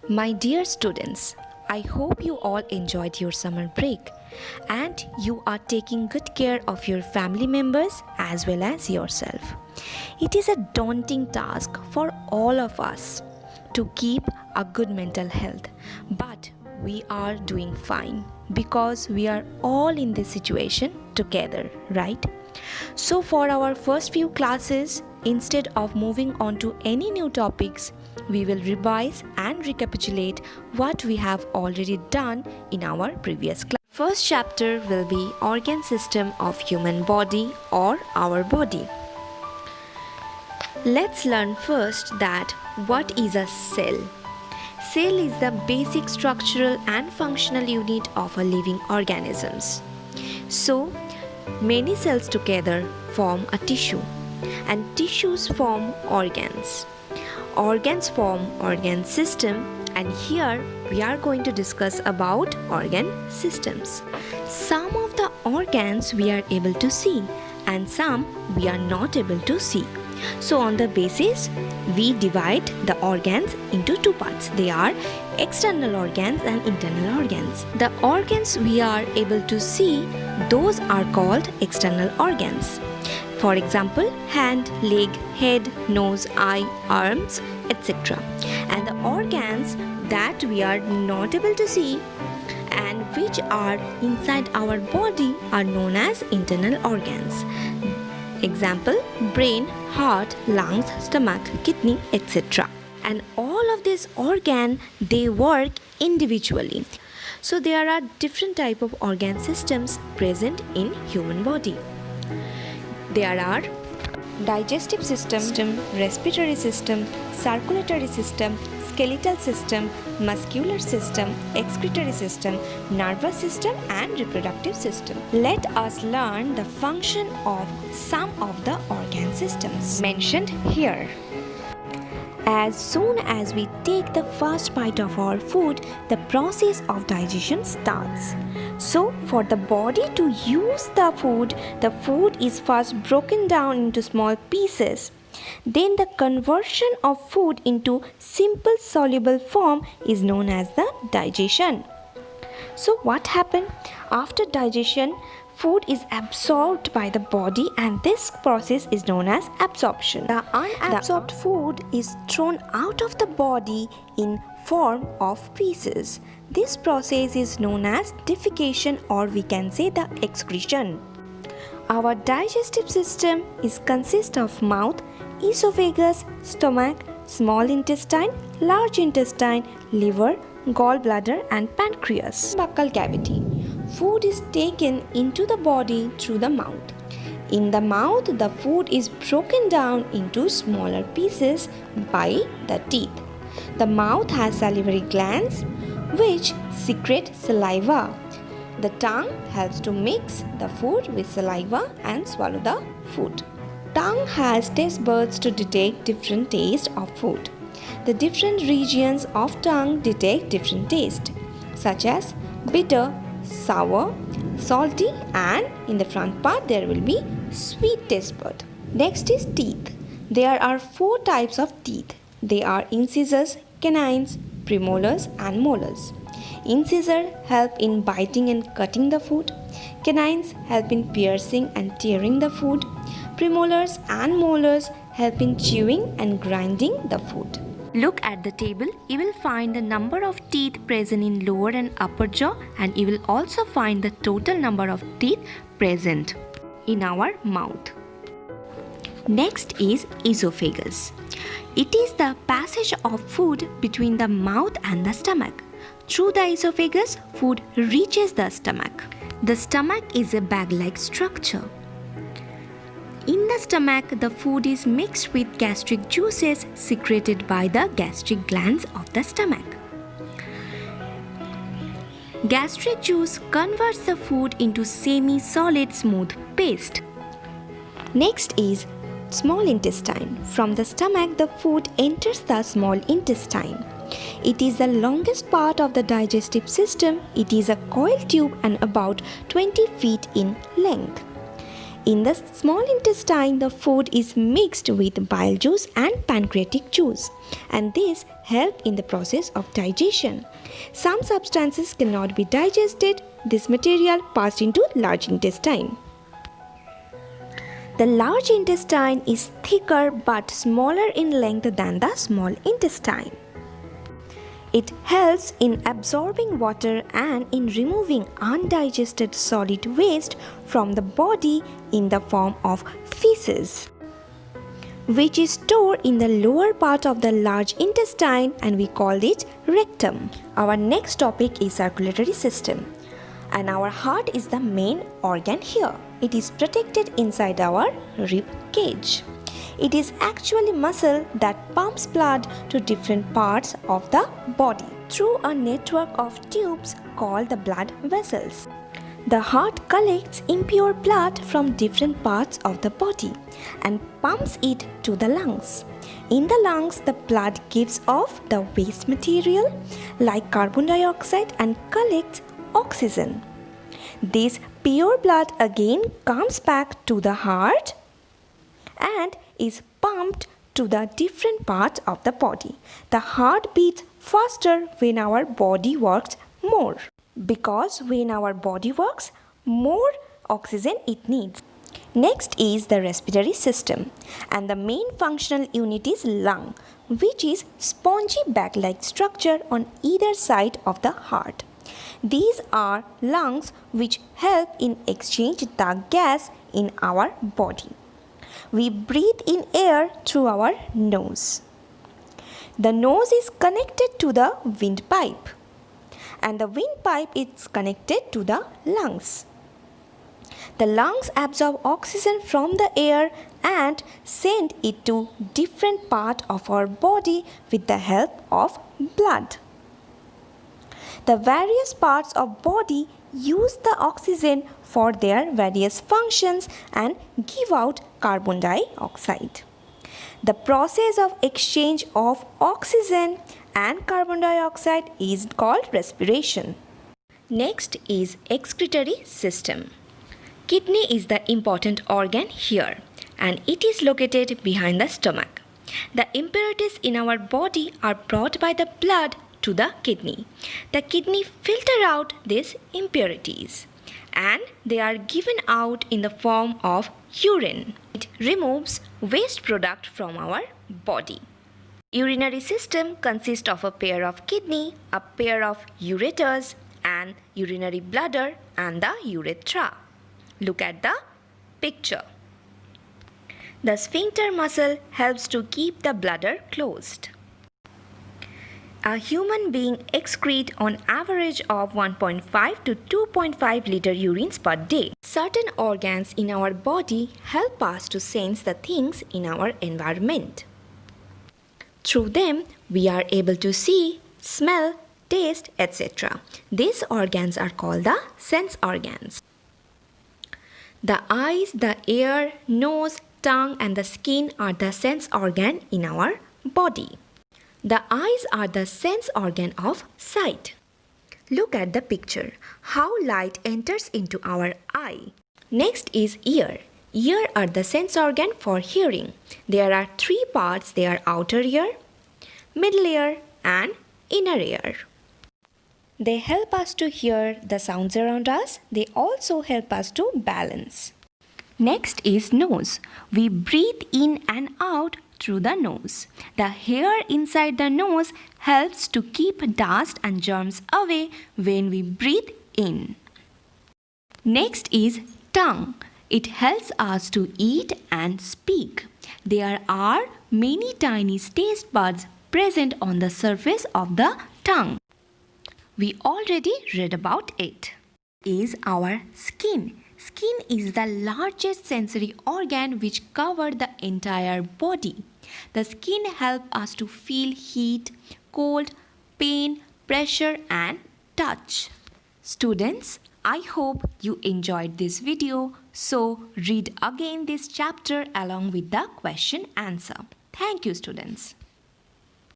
My dear students, I hope you all enjoyed your summer break and you are taking good care of your family members as well as yourself. It is a daunting task for all of us to keep a good mental health, but we are doing fine because we are all in this situation together, right? So, for our first few classes, instead of moving on to any new topics, we will revise and recapitulate what we have already done in our previous class. First chapter will be organ system of human body or our body. Let's learn first that what is a cell. Cell is the basic structural and functional unit of a living organisms. So, many cells together form a tissue and tissues form organs. Organs form organ system, and here we are going to discuss about organ systems. Some of the organs we are able to see and some we are not able to see. So on the basis, we divide the organs into two parts. They are external organs and internal organs. The organs we are able to see, those are called external organs. For example, hand, leg, head, nose, eye, arms, etc. And the organs that we are not able to see and which are inside our body are known as internal organs. Example, brain, heart, lungs, stomach, kidney, etc. And all of these organs, they work individually. So there are different type of organ systems present in human body. There are digestive system, respiratory system, circulatory system, skeletal system, muscular system, excretory system, nervous system and reproductive system. Let us learn the function of some of the organ systems mentioned here. As soon as we take the first bite of our food, the process of digestion starts. So, for the body to use the food is first broken down into small pieces. Then the conversion of food into simple soluble form is known as the digestion. So, what happened? After digestion, food is absorbed by the body and this process is known as absorption. The unabsorbed food is thrown out of the body in form of feces. This process is known as defecation, or we can say the excretion. Our digestive system consists of mouth, esophagus, stomach, small intestine, large intestine, liver, gallbladder and pancreas. Buccal cavity. Food is taken into the body through the mouth. In the mouth, the food is broken down into smaller pieces by the teeth. The mouth has salivary glands which secrete saliva. The tongue helps to mix the food with saliva and swallow the food. Tongue has taste buds to detect different tastes of food. The different regions of tongue detect different tastes, such as bitter, sour, salty, and in the front part there will be sweet taste bud. Next is teeth. There are 4 types of teeth. They are incisors, canines, premolars and molars. Incisors help in biting and cutting the food. Canines help in piercing and tearing the food. Premolars and molars help in chewing and grinding the food. Look at the table. You will find the number of teeth present in lower and upper jaw, and you will also find the total number of teeth present in our mouth. Next is esophagus. It is the passage of food between the mouth and the stomach. Through the esophagus, food reaches the stomach. The stomach is a bag-like structure. In the stomach, the food is mixed with gastric juices secreted by the gastric glands of the stomach. Gastric juice converts the food into semi-solid smooth paste. Next is small intestine. From the stomach, the food enters the small intestine. It is the longest part of the digestive system. It is a coiled tube and about 20 feet in length. In the small intestine, the food is mixed with bile juice and pancreatic juice, and this help in the process of digestion. Some substances cannot be digested. This material passed into large intestine. The large intestine is thicker but smaller in length than the small intestine. It helps in absorbing water and in removing undigested solid waste from the body in the form of feces, which is stored in the lower part of the large intestine, and we call it rectum. Our next topic is circulatory system, and our heart is the main organ here. It is protected inside our rib cage. It is actually muscle that pumps blood to different parts of the body through a network of tubes called the blood vessels. The heart collects impure blood from different parts of the body and pumps it to the lungs. In the lungs, the blood gives off the waste material like carbon dioxide and collects oxygen. This pure blood again comes back to the heart and is pumped to the different parts of the body. The heart beats faster when our body works more, because when our body works, more oxygen it needs. Next is the respiratory system, and the main functional unit is lung, which is spongy bag-like structure on either side of the heart. These are lungs which help in exchange the gas in our body. We breathe in air through our nose. The nose is connected to the windpipe, and the windpipe is connected to the lungs. The lungs absorb oxygen from the air and send it to different parts of our body with the help of blood. The various parts of body use the oxygen for their various functions and give out carbon dioxide. The process of exchange of oxygen and carbon dioxide is called respiration. Next is excretory system. Kidney is the important organ here, and it is located behind the stomach. The impurities in our body are brought by the blood to the kidney. The kidney filter out these impurities and they are given out in the form of urine. It removes waste product from our body. Urinary system consists of a pair of kidney, a pair of ureters, and urinary bladder and the urethra. Look at the picture. The sphincter muscle helps to keep the bladder closed. A human being excretes on average of 1.5 to 2.5 liter urines per day. Certain organs in our body help us to sense the things in our environment. Through them, we are able to see, smell, taste, etc. These organs are called the sense organs. The eyes, the ear, nose, tongue and the skin are the sense organ in our body. The eyes are the sense organ of sight. Look at the picture, how light enters into our eye. Next is ear. Ear are the sense organ for hearing. There are three parts. They are outer ear, middle ear and inner ear. They help us to hear the sounds around us. They also help us to balance. Next is nose. We breathe in and out through the nose. The hair inside the nose helps to keep dust and germs away when we breathe in. Next is tongue. It helps us to eat and speak. There are many tiny taste buds present on the surface of the tongue. We already read about it. Is our skin. Skin is the largest sensory organ which covers the entire body. The skin helps us to feel heat, cold, pain, pressure and touch. Students, I hope you enjoyed this video. So read again this chapter along with the question answer. Thank you, students.